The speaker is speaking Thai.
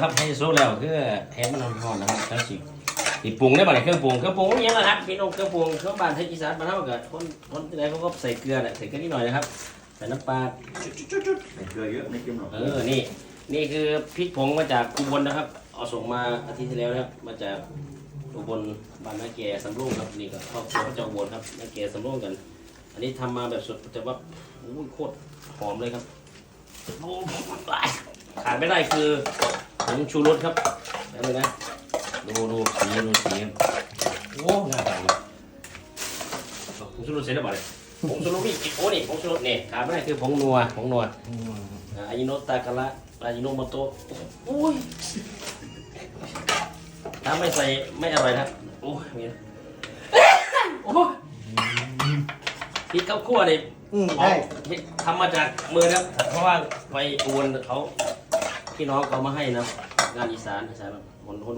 ครับให้สู้แล้วคือแห้มันร้อนนะครับทั้งสิปรุงได้ป่ะเนี่ยเครื่องปรุงยังนะครับพี่น้องเครื่องปรุงเครื่องบ้านไทยอีสานบ้านเฮากับคนที่ไหนเขาก็ใส่เกลือแหละใส่เกลือนิดหน่อยนะครับใส่น้ำปลาจุดใส่เกลือเยอะไม่เค็มหรอกนี่คือพริกผงมาจากอุบลนะครับเอาส่งมาอาทิตย์ที่แล้วนะครับมาจากอุบลบ้านนาแก่สำโรงครับนี่ก็ครอบครัวเจ้าอุบลครับนาแก่สำโรงกัน อันนี้ทำมาแบบสดแต่ว่าโอ้ยโคตรหอมเลยครับขาดไม่ได้คือผงชูรสครับแล้วเลยนะดูสีโอ้น่าทานเลยผงชูรสเสร็จแล้วบ่เลยผงชูรสนี่โอ้นี่ผงชูรสเนี่ยขาดไม่ได้คือผงนัวอายิโนตากะระอายิโนโมโตะโอ้ยถ้าไม่ใส่ไม่อร่อยนะโอ้ยมีโอ้พริกข้าวคั่วเนี่ยทำมาจากมือนะครับเพราะว่าไปอุบลเขาพี่น้องเขามาให้นะงานอีสานแบบคน